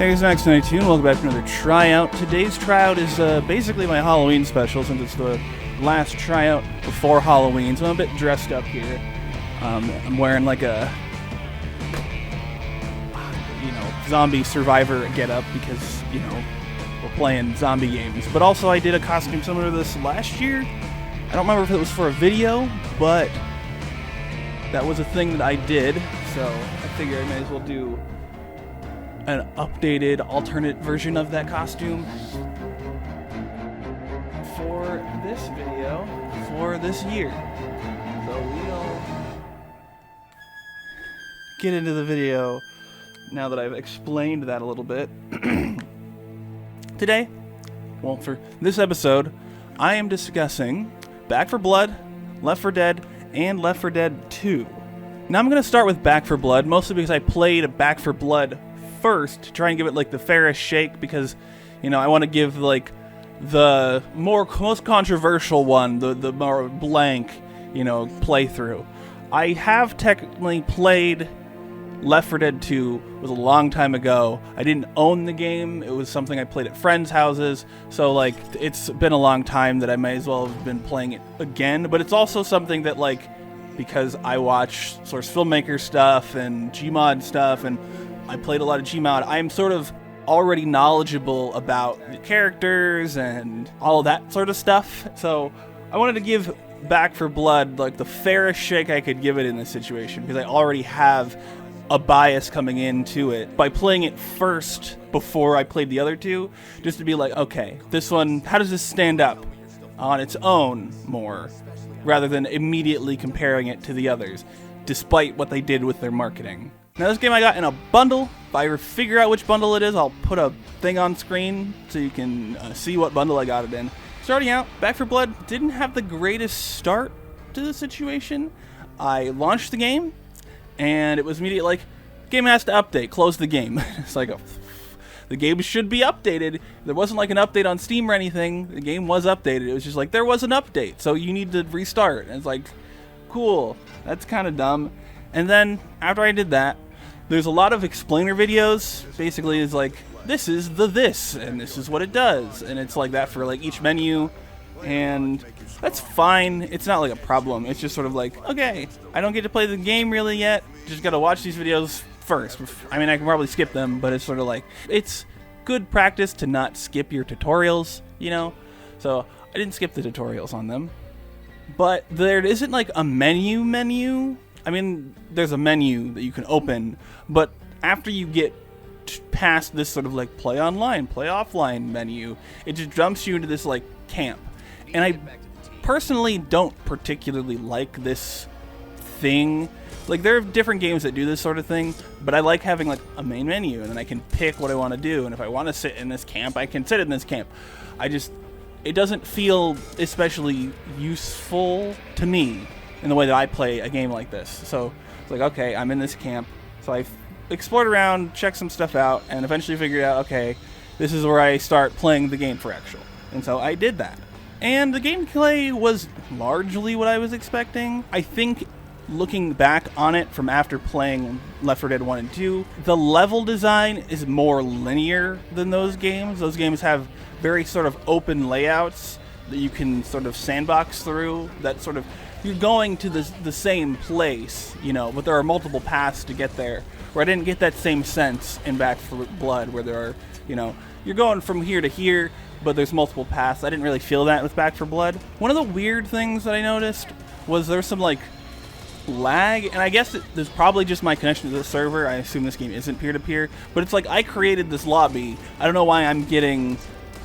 Hey guys, Max92, and welcome back to another tryout. Today's tryout is basically my Halloween special, since it's the last tryout before Halloween, so I'm a bit dressed up here. I'm wearing like a, zombie survivor getup because, we're playing zombie games. But also I did a costume similar to this last year. I don't remember if it was for a video, but that was a thing that I did, so I figure I may as well do an updated, alternate version of that costume for this video, for this year. So we'll get into the video now that I've explained that a little bit. Today, well, for this episode, I am discussing Back 4 Blood, Left 4 Dead, and Left 4 Dead 2. Now I'm going to start with Back 4 Blood, mostly because I played Back 4 Blood first to try and give it like the fairest shake, because I want to give like the most controversial one, the more blank playthrough. I have technically played Left 4 Dead 2. It was a long time ago. I didn't own the game. It was something I played at friends' houses, so like it's been a long time that I may as well have been playing it again. But it's also something that, like, because I watch source filmmaker stuff and Gmod stuff, and I played a lot of Gmod, I'm sort of already knowledgeable about the characters and all of that sort of stuff. So I wanted to give Back 4 Blood like the fairest shake I could give it in this situation, because I already have a bias coming into it by playing it first before I played the other two, just to be like, okay, this one, how does this stand up on its own more, rather than immediately comparing it to the others, despite what they did with their marketing. Now, this game I got in a bundle. If I ever figure out which bundle it is, I'll put a thing on screen so you can see what bundle I got it in. Starting out, Back 4 Blood didn't have the greatest start to the situation. I launched the game, and it was immediately like, game has to update, close the game. It's like, the game should be updated. There wasn't like an update on Steam or anything. The game was updated. It was just like, there was an update, so you need to restart. And it's like, cool, that's kind of dumb. And then, after I did that, there's a lot of explainer videos. Basically, it's like, this is this, and this is what it does. And it's like that for like each menu, and that's fine. It's not like a problem. It's just sort of like, okay, I don't get to play the game really yet. Just gotta watch these videos first. I mean, I can probably skip them, but it's sort of like, it's good practice to not skip your tutorials, So I didn't skip the tutorials on them. But there isn't like a menu. I mean, there's a menu that you can open, but after you get past this sort of like play online, play offline menu, it just jumps you into this like camp. And I personally don't particularly like this thing. Like, there are different games that do this sort of thing, but I like having like a main menu, and then I can pick what I want to do. And if I want to sit in this camp, I can sit in this camp. It doesn't feel especially useful to me in the way that I play a game like this. So it's like, okay, I'm in this camp. So I explored around, checked some stuff out, and eventually figured out, okay, this is where I start playing the game for actual. And so I did that. And the gameplay was largely what I was expecting. I think, looking back on it from after playing Left 4 Dead 1 and 2, the level design is more linear than those games. Those games have very sort of open layouts that you can sort of sandbox through, that sort of, you're going to the same place, but there are multiple paths to get there, where I didn't get that same sense in Back 4 Blood, where there are, you're going from here to here, but there's multiple paths. I didn't really feel that with Back 4 Blood. One of the weird things that I noticed was there's some like lag, and I guess there's probably just my connection to the server. I assume this game isn't peer-to-peer, but it's like I created this lobby. I don't know why I'm getting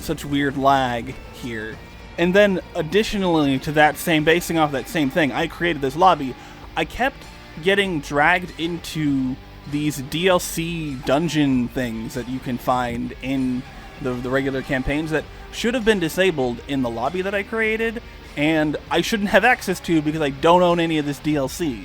such weird lag here. And then additionally to that basing off that same thing, I created this lobby. I kept getting dragged into these DLC dungeon things that you can find in the regular campaigns that should have been disabled in the lobby that I created, and I shouldn't have access to because I don't own any of this DLC.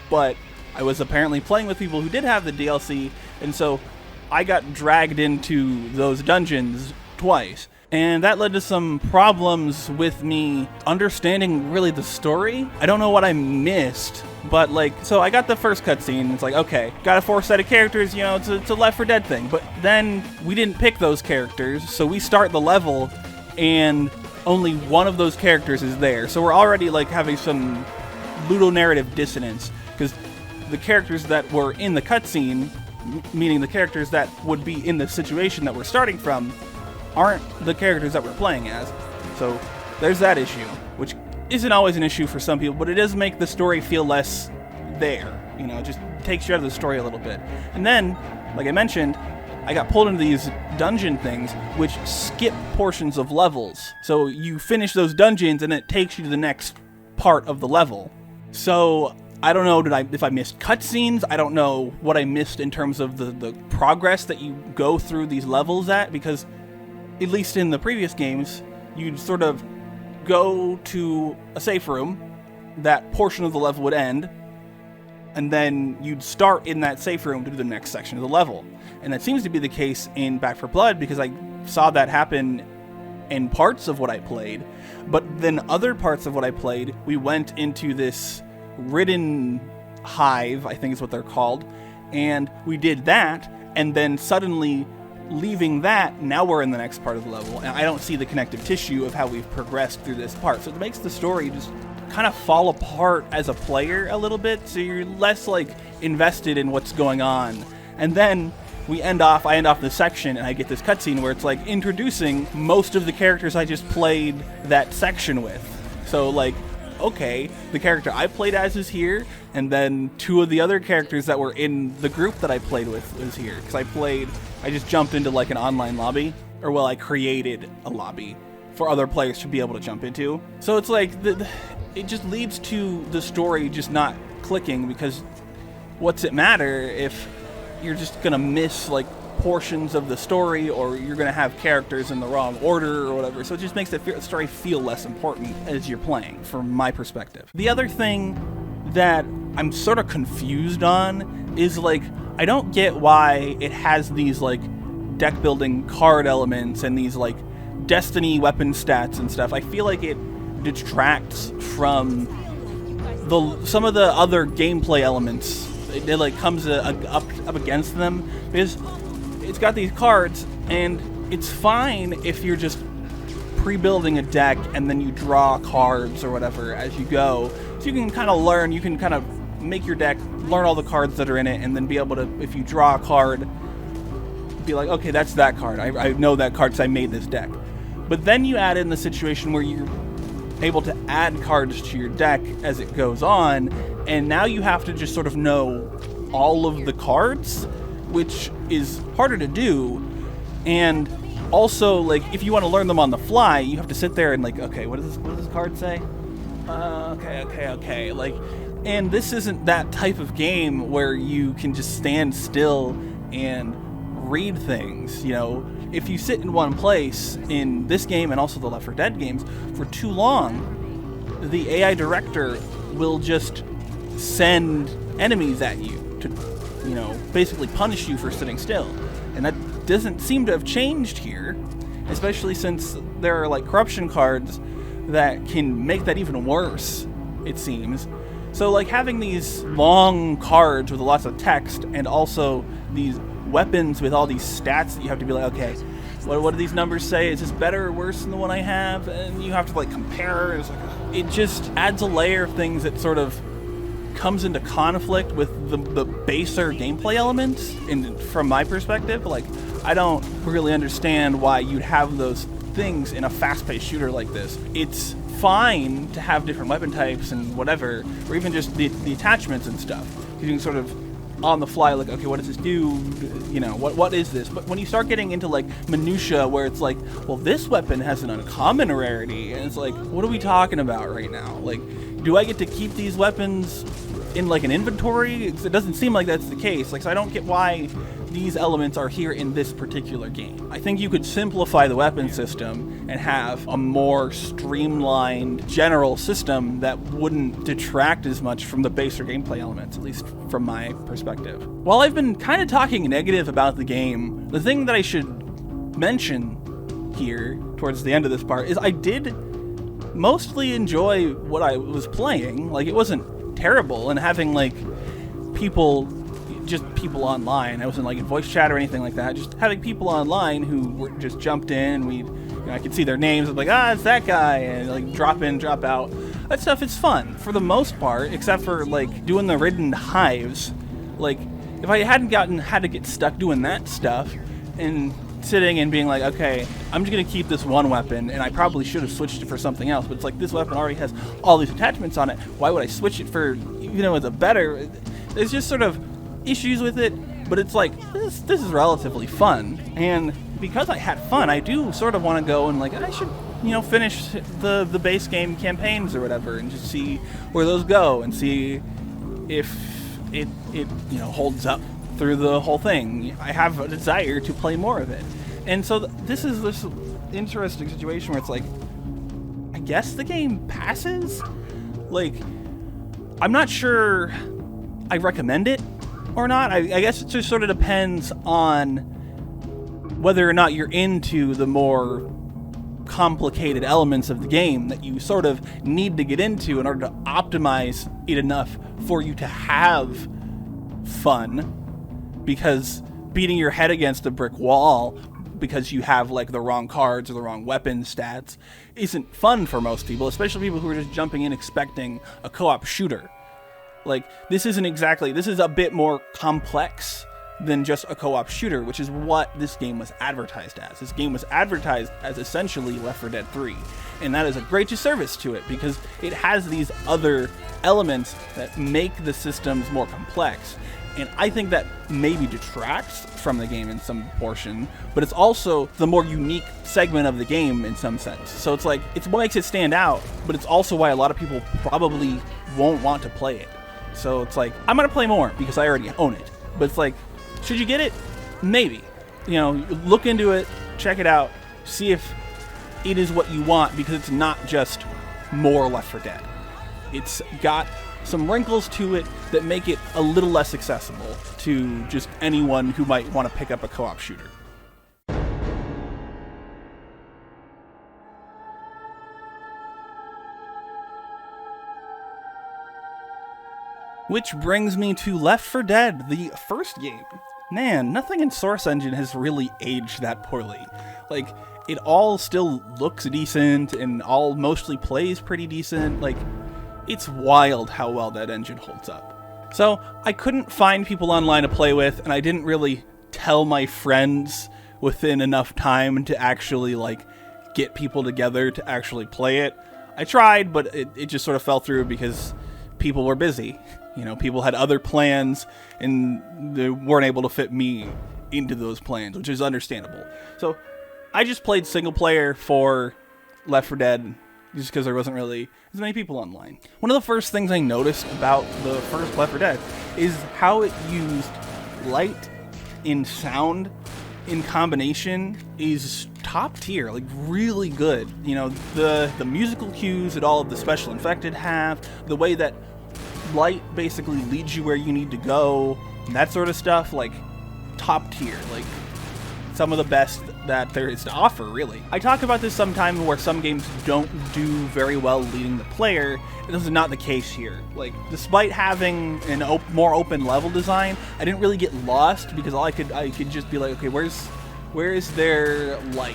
But I was apparently playing with people who did have the DLC, and so I got dragged into those dungeons twice. And that led to some problems with me understanding really the story. I don't know what I missed, but like, so I got the first cutscene. It's like, okay, got a 4 set of characters, you know, it's a Left 4 Dead thing. But then we didn't pick those characters, so we start the level and only one of those characters is there. So we're already like having some ludonarrative dissonance, because the characters that were in the cutscene, meaning the characters that would be in the situation that we're starting from, aren't the characters that we're playing as. So there's that issue, which isn't always an issue for some people, but it does make the story feel less there. You know, it just takes you out of the story a little bit. And then, like I mentioned, I got pulled into these dungeon things, which skip portions of levels. So you finish those dungeons and it takes you to the next part of the level. So I don't know if I missed cutscenes. I don't know what I missed in terms of the progress that you go through these levels at, because at least in the previous games, you'd sort of go to a safe room, that portion of the level would end, and then you'd start in that safe room to do the next section of the level. And that seems to be the case in Back 4 Blood, because I saw that happen in parts of what I played, but then other parts of what I played, we went into this ridden hive, I think is what they're called, and we did that, and then suddenly leaving that, now we're in the next part of the level, and I don't see the connective tissue of how we've progressed through this part. So it makes the story just kind of fall apart as a player a little bit, so you're less like invested in what's going on. And then I end off this section and I get this cutscene where it's like introducing most of the characters I just played that section with. So like, okay, the character I played as is here, and then 2 of the other characters that were in the group that I played with is here. Because I just jumped into like an online lobby, or well, I created a lobby for other players to be able to jump into. So it's like, it just leads to the story just not clicking, because what's it matter if you're just gonna miss like portions of the story, or you're gonna have characters in the wrong order or whatever. So it just makes the story feel less important as you're playing, from my perspective. The other thing that I'm sort of confused on is like, I don't get why it has these like deck building card elements and these like Destiny weapon stats and stuff. I feel like it detracts from some of the other gameplay elements. It like comes up against them, because it's got these cards, and it's fine if you're just pre-building a deck and then you draw cards or whatever as you go. So you can kind of learn, you can kind of make your deck, learn all the cards that are in it, and then be able to, if you draw a card, be like, okay, that's that card. I know that card because I made this deck. But then you add in the situation where you're able to add cards to your deck as it goes on, and now you have to just sort of know all of the cards, which is harder to do. And also, like, if you want to learn them on the fly, you have to sit there and like, okay, what does this card say? Okay. Like, and this isn't that type of game where you can just stand still and read things. You know, if you sit in one place in this game and also the Left 4 Dead games for too long, the AI director will just send enemies at you to, you know, basically punish you for sitting still. And that doesn't seem to have changed here, especially since there are like corruption cards that can make that even worse, it seems. So like having these long cards with lots of text, and also these weapons with all these stats that you have to be like, okay, what do these numbers say? Is this better or worse than the one I have? And you have to like compare. It just adds a layer of things that sort of comes into conflict with the baser gameplay elements. And from my perspective, like, I don't really understand why you'd have those things in a fast-paced shooter like this. It's fine to have different weapon types and whatever, or even just the attachments and stuff. You can sort of on the fly, like, okay, what does this do? You know, what is this? But when you start getting into like minutia, where it's like, well, this weapon has an uncommon rarity, and it's like, what are we talking about right now? Like, do I get to keep these weapons in like an inventory? It doesn't seem like that's the case. Like, so I don't get why these elements are here in this particular game. I think you could simplify the weapon system and have a more streamlined general system that wouldn't detract as much from the baser gameplay elements, at least from my perspective. While I've been kind of talking negative about the game, the thing that I should mention here towards the end of this part is I did mostly enjoy what I was playing. Like, it wasn't terrible, and having like people online. I wasn't like in voice chat or anything like that. Just having people online who were just jumped in. I could see their names. I'm like, it's that guy, and like drop in, drop out. That stuff is fun for the most part, except for like doing the ridden hives. Like, if I hadn't had to get stuck doing that stuff and sitting and being like, okay, I'm just gonna keep this one weapon, and I probably should have switched it for something else, but it's like, this weapon already has all these attachments on it. Why would I switch it for, it's a better? There's just sort of issues with it, but it's like, this is relatively fun. And because I had fun, I do sort of want to go and like, I should, finish the base game campaigns or whatever, and just see where those go, and see if it holds up through the whole thing. I have a desire to play more of it. And so this is this interesting situation where it's like, I guess the game passes? Like, I'm not sure I recommend it or not. I guess it just sort of depends on whether or not you're into the more complicated elements of the game that you sort of need to get into in order to optimize it enough for you to have fun. Because beating your head against a brick wall because you have like the wrong cards or the wrong weapon stats isn't fun for most people, especially people who are just jumping in expecting a co-op shooter. Like, this is a bit more complex than just a co-op shooter, which is what this game was advertised as. This game was advertised as essentially Left 4 Dead 3, and that is a great disservice to it because it has these other elements that make the systems more complex. And I think that maybe detracts from the game in some portion, but it's also the more unique segment of the game in some sense. So it's like, it's what makes it stand out, but it's also why a lot of people probably won't want to play it. So it's like, I'm going to play more because I already own it. But it's like, should you get it? Maybe. Look into it, check it out, see if it is what you want, because it's not just more Left 4 Dead. It's got some wrinkles to it that make it a little less accessible to just anyone who might want to pick up a co-op shooter. Which brings me to Left 4 Dead, the first game. Man, nothing in Source Engine has really aged that poorly. Like, it all still looks decent and all mostly plays pretty decent. Like, it's wild how well that engine holds up. So, I couldn't find people online to play with, and I didn't really tell my friends within enough time to actually, like, get people together to actually play it. I tried, but it just sort of fell through because people were busy. People had other plans, and they weren't able to fit me into those plans, which is understandable. So, I just played single player for Left 4 Dead, just because there wasn't really as many people online. One of the first things I noticed about the first Left 4 Dead is how it used light and sound in combination is top tier, like really good. The musical cues that all of the special infected have, the way that light basically leads you where you need to go, and that sort of stuff, like top tier, like some of the best that there is to offer, really. I talk about this sometime where some games don't do very well leading the player. This is not the case here. Like, despite having an more open level design, I didn't really get lost because I could just be like, okay, where is their light?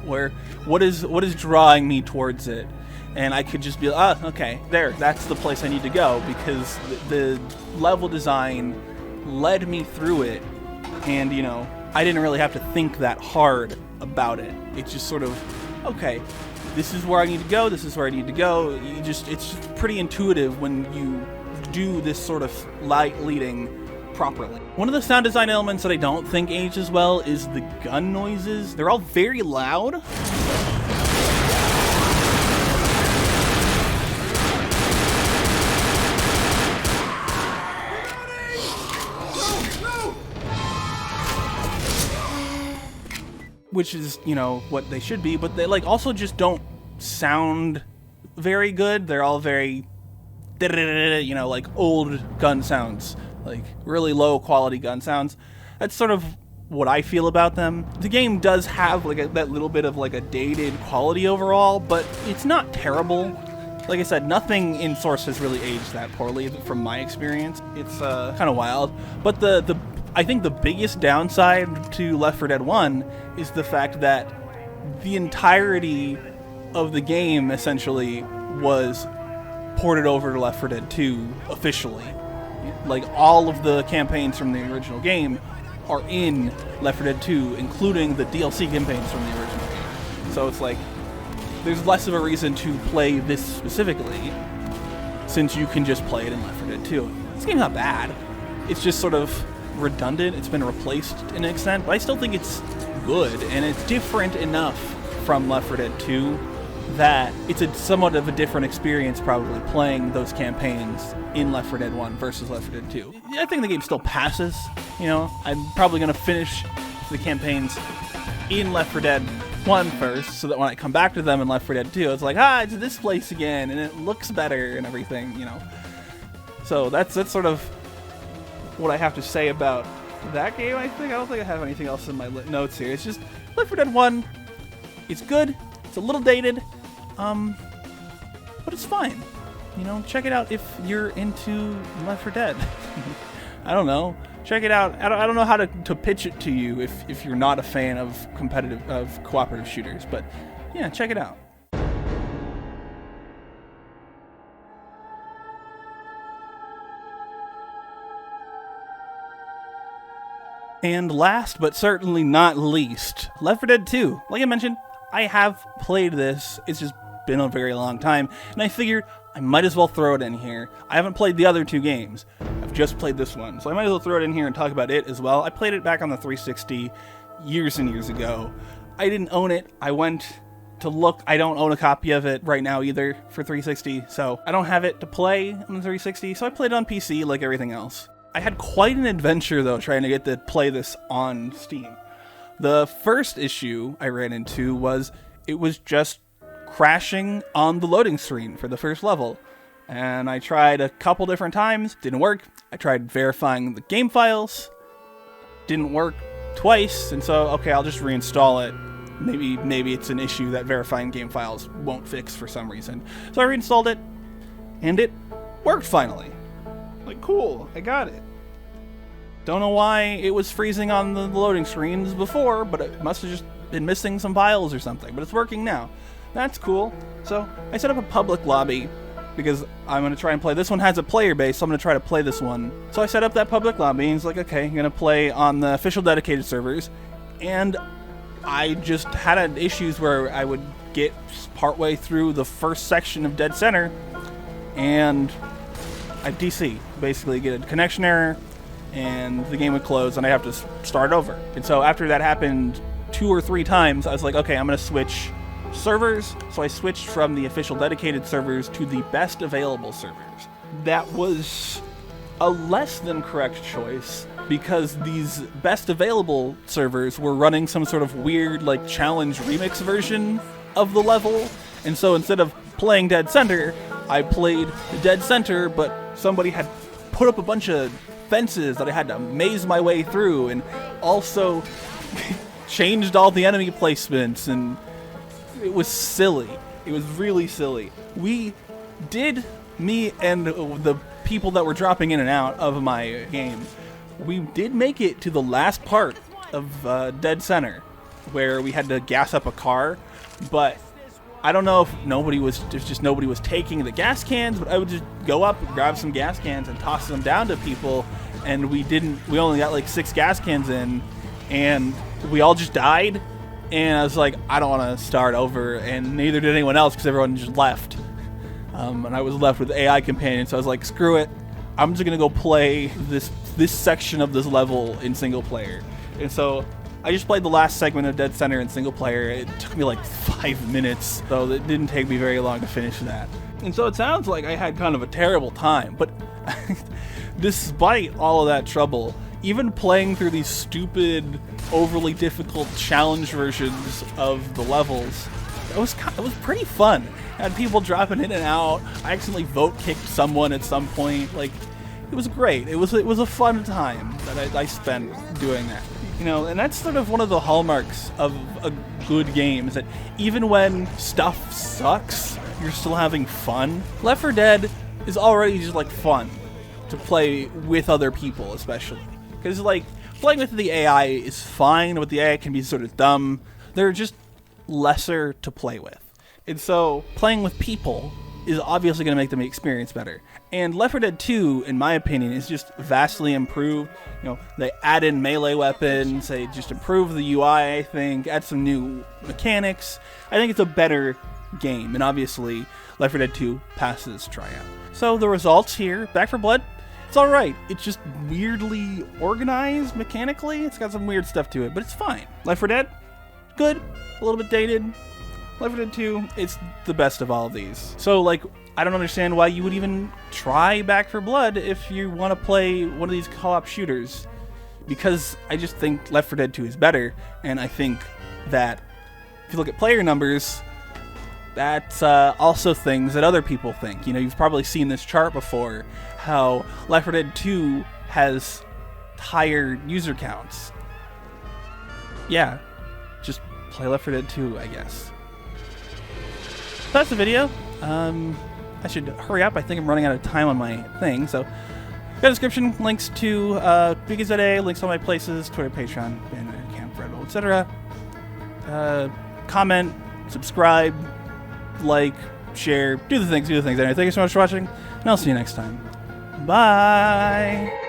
What is drawing me towards it? And I could just be like, okay, that's the place I need to go, because the level design led me through it, and I didn't really have to think that hard about it. It's just sort of, okay, this is where I need to go, this is where I need to go. It's just pretty intuitive when you do this sort of light leading properly. One of the sound design elements that I don't think ages well is the gun noises. They're all very loud. Which is, what they should be, but they also just don't sound very good. They're all very, old gun sounds, like really low quality gun sounds. That's sort of what I feel about them. The game does have like that little bit of like a dated quality overall, but it's not terrible. Like I said, nothing in Source has really aged that poorly from my experience. It's kind of wild. But I think the biggest downside to Left 4 Dead 1 is the fact that the entirety of the game essentially was ported over to Left 4 Dead 2 officially. Like, all of the campaigns from the original game are in Left 4 Dead 2, including the DLC campaigns from the original game. So it's like, there's less of a reason to play this specifically, since you can just play it in Left 4 Dead 2. This game's not bad. It's just sort of redundant. It's been replaced to an extent, but I still think it's good, and it's different enough from Left 4 Dead 2 that it's a somewhat of a different experience probably playing those campaigns in Left 4 Dead 1 versus Left 4 Dead 2. I think the game still passes, you know. I'm probably going to finish the campaigns in Left 4 Dead 1 first, so that when I come back to them in Left 4 Dead 2, it's like, it's this place again, and it looks better and everything, you know. So that's sort of what I have to say about that game, I think. I don't think I have anything else in my notes here. It's just, Left 4 Dead 1, it's good, it's a little dated, but it's fine. You know, check it out if you're into Left 4 Dead. I don't know. Check it out. I don't know how to pitch it to you if you're not a fan of cooperative shooters, but yeah, check it out. And last but certainly not least, Left 4 Dead 2. Like I mentioned, I have played this. It's just been a very long time, and I figured I might as well throw it in here. I haven't played the other two games. I've just played this one, so I might as well throw it in here and talk about it as well. I played it back on the 360 years and years ago. I didn't own it. I went to look. I don't own a copy of it right now either for 360, so I don't have it to play on the 360, so I played it on PC like everything else. I had quite an adventure, though, trying to get to play this on Steam. The first issue I ran into was it was just crashing on the loading screen for the first level. And I tried a couple different times, didn't work. I tried verifying the game files, didn't work twice, and so, okay, I'll just reinstall it. Maybe it's an issue that verifying game files won't fix for some reason. So I reinstalled it, and it worked finally. Like, cool, I got it. Don't know why it was freezing on the loading screens before, but it must have just been missing some files or something, but it's working now. That's cool. So I set up a public lobby because I'm going to try and play. This one has a player base, so I'm going to try to play this one. So I set up that public lobby, and it's like, okay, I'm going to play on the official dedicated servers, and I just had issues where I would get partway through the first section of Dead Center, and I'd DC, basically get a connection error, and the game would close, and I have to start over. And so after that happened 2 or 3 times, I was like, okay, I'm going to switch servers. So I switched from the official dedicated servers to the best available servers. That was a less than correct choice, because these best available servers were running some sort of weird, like, challenge remix version of the level. And so instead of playing Dead Center, I played Dead Center, but somebody had put up a bunch of fences that I had to maze my way through, and also changed all the enemy placements, and it was silly. It was really silly. Me and the people that were dropping in and out of my game, we did make it to the last part of Dead Center, where we had to gas up a car, but I don't know if nobody was taking the gas cans, but I would just go up and grab some gas cans and toss them down to people, and we only got like 6 gas cans in, and we all just died, and I was like, I don't want to start over, and neither did anyone else because everyone just left. And I was left with AI companion, so I was like, screw it, I'm just gonna go play this section of this level in single player. And so I just played the last segment of Dead Center in single player. It took me like 5 minutes, so it didn't take me very long to finish that. And so it sounds like I had kind of a terrible time, but despite all of that trouble, even playing through these stupid, overly difficult challenge versions of the levels, it was pretty fun. I had people dropping in and out. I accidentally vote kicked someone at some point. Like, it was great. It was a fun time that I spent doing that. You know, and that's sort of one of the hallmarks of a good game, is that even when stuff sucks, you're still having fun. Left 4 Dead is already just like fun to play with other people, especially. Because like, playing with the AI is fine, but the AI can be sort of dumb. They're just lesser to play with. And so playing with people is obviously going to make the experience better. And Left 4 Dead 2, in my opinion, is just vastly improved. You know, they add in melee weapons, they just improve the UI, I think, add some new mechanics. I think it's a better game, and obviously Left 4 Dead 2 passes tryout. So the results here, Back 4 Blood, it's alright. It's just weirdly organized mechanically. It's got some weird stuff to it, but it's fine. Left 4 Dead, good, a little bit dated. Left 4 Dead 2, it's the best of all of these. So, like, I don't understand why you would even try Back 4 Blood if you want to play one of these co-op shooters. Because I just think Left 4 Dead 2 is better, and I think that if you look at player numbers, that's also things that other people think. You know, you've probably seen this chart before, how Left 4 Dead 2 has higher user counts. Yeah, just play Left 4 Dead 2, I guess. That's the video. I should hurry up. I think I'm running out of time on my thing. So, got a description, links to BigazZA, links to all my places, Twitter, Patreon, Bandcamp, Redroll, etc. Comment, subscribe, like, share, do the things. Anyway, thank you so much for watching, and I'll see you next time. Bye!